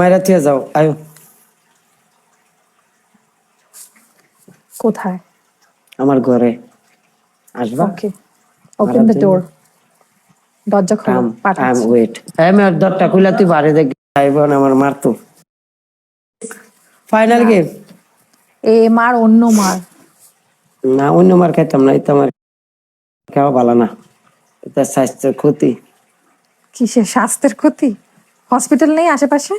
মাইরা থিয়ে যাও, আয়ো। কোথায়? আমার ঘরে আসবা। ওকে, ওপেন দ্য ডোর। দরজা খোলো, কাম আই এম পাঠাচ্ছি। ওয়েট। আমি আর দরটা খুলে তুই বাড়ি দেখ আইবন আমার মারতো। Final game. এ মার, অন্য মার। না, অন্য মার খাইতাম না, এটা আমার খাওয়া ভালো না, এটা স্বাস্থ্যের ক্ষতি। কিসের স্বাস্থ্যের ক্ষতি? হসপিটাল নেই আশেপাশে?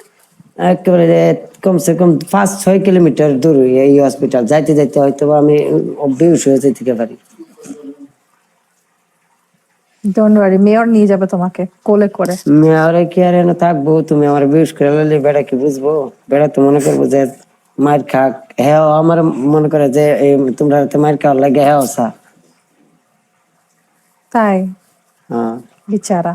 একেবারে কমসে কম 5-6 কিলোমিটার দূর এই হসপিটাল, যাইতে যাইতে হয়তো আমি বেহুশ হয়ে যেতে পারি। ডোন্ট ওয়ারি, মেয়র নিয়ে যাবে তোমাকে কোলে করে। মেয়রে কি আর এনে থাকবো, তুমি আমার বেহুশ করে লাইলে বেড়া কি বুঝবো? বেড়া তো মনে করবো যে মার খাক, হ্যাঁ আমার মনে করে যে তোমরা মার খাওয়ার লাগে, হ্যাঁ সা। তাই? হ্যাঁ বিচারা।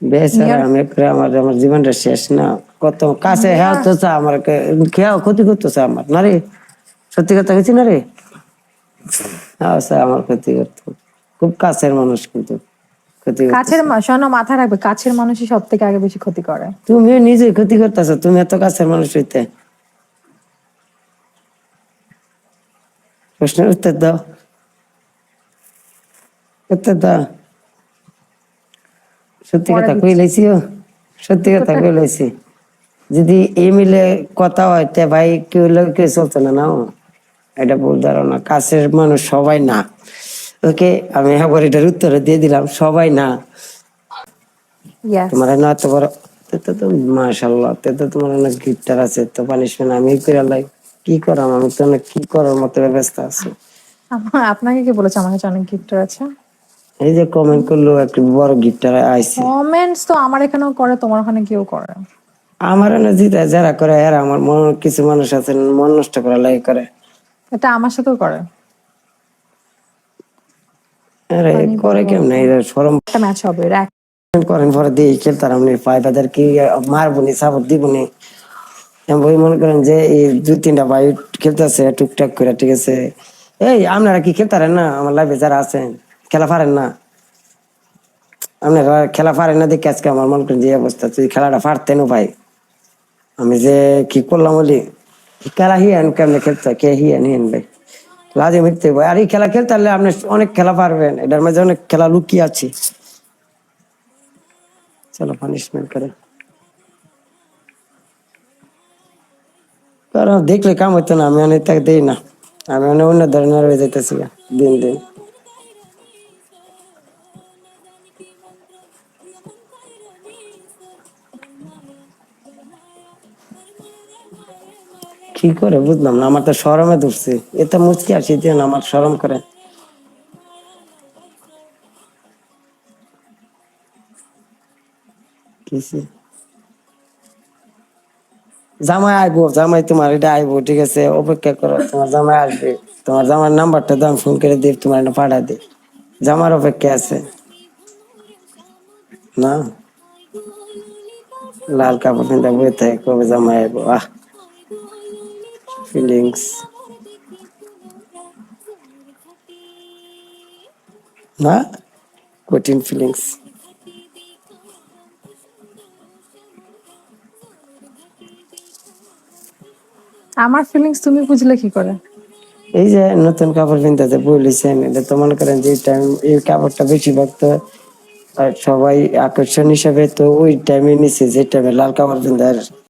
বেচারা, মেয়র, আমি একবারে আমার আমার জীবনটা শেষ না। কত কাছে হ্যাঁ মেয়র। তো চা আমার খেয়াও ক্ষতি করতেছে আমার, না রে? সত্যি কথা বলছি না রে? হ্যাঁ স্যার, আমার ক্ষতি করতো, খুব কাছের মানুষ কিন্তু ক্ষতি কাছের করতেছে। শোনো, মাথা রাখবে, কাছের মানুষই সব থেকে আগে বেশি ক্ষতি করে। তুমিও নিজে ক্ষতি করতেছো, তুমি এত কাছের মানুষ হইতে। প্রশ্নের উত্তর দাও, উত্তর দাও। সত্যি পরে কথা কই দিচ্ছি লাইছি, সত্যি কথা উত্তরটা। কই লাইছি। যদি এই মিলে কথা হয় তে ভাই কেউ লোক কেউ চলতো না, নাও এটা ভুল ধারণা। কাছের মানুষ সবাই না। ওকে, আমি একবার এটার উত্তর দিয়ে দিলাম, সবাই না। ইয়েস। তোমার না এত বড়, তো তো মাশাআল্লাহ, তো তোমার অনেক গিফটার আছে, তো পানিশমেন্ট আমি করে লাই কি করাম? আমি তো অনেক কি করার মতো ব্যবস্থা আছে। আপনাকে কে বলেছে আমার কাছে অনেক গিফটার আছে? এই যে কমেন্ট করলো একটা বড় গিফটার আইছে। কমেন্টস তো আমার এখানেও করে, তোমার ওখানে কেউ করে? আমার না যেটা যারা করে এরা আমার মন, কিছু মানুষ আছে মন নষ্ট করা লাগে করে। এটা আমার সাথেও করে। আরে পানি করে কেমনে, এরা শরম একটা ম্যাচ হবে র্যাক। করেন, পরে দিয়ে খেলতাম আপনি পাই বাজার কি মারবনি সাপোর্ট দিবনি। বই মনে করেন যে এই 2-3টা ভাই খেলতেছে টুকটাক করে, ঠিক আছে। এই আপনারা কি খেলতারেন না? আমার লাইফে যারা আছেন খেলা পারেন না, আপনারা খেলা পারেন না দেখে আজকে আমার মনে করেন যে অবস্থা। তুই খেলাটা পারতেনও ভাই, আমি যে কি করলাম বলি, খেলা হিয়ান কেমনে খেলতে কে হিয়ান হিয়ান ভাই, লাজে মিটতে ভাই। আর এই খেলা খেলতে পারলে আপনি অনেক খেলা পারবেন, এটার মাঝে অনেক খেলা লুকিয়ে আছে। চলো পানিশমেন্ট করে, কারণ দেখলে কাম হইতো না, আমি অনেক তাকে দিই না, আমি অনেক অন্য ধরনের হয়ে যেতেছি দিন দিন। কি করে বুঝলাম না, আমার তো শরমে ধরছে, এত মুচকি আসি না, আমার শরম করে। কিসে জামাই আইবো, জামাই তোমার এটা আইবো, ঠিক আছে, অপেক্ষা করো, তোমার জামাই আসবে। তোমার জামার নাম্বারটা দাম, ফোন করে দিই, তোমার এটা পাঠা দিই। জামার অপেক্ষা আছে না, লাল কাপড় কিনতে বই থাকে, কবে জামাই আইবো। ফিলিংস না, কঠিন ফিলিংস। আমার ফিলিংস তুমি বুঝলে কি করে? এই যে নতুন কাপড় কিনতে বলেছেন, এটা তো মনে করেন যে টাইম এই কাপড়টা বেশিরভাগ তো আর সবাই আকর্ষণ হিসাবে তো ওই টাইমে নিচ্ছে, যে টাইমে লাল কাপড় কিনতে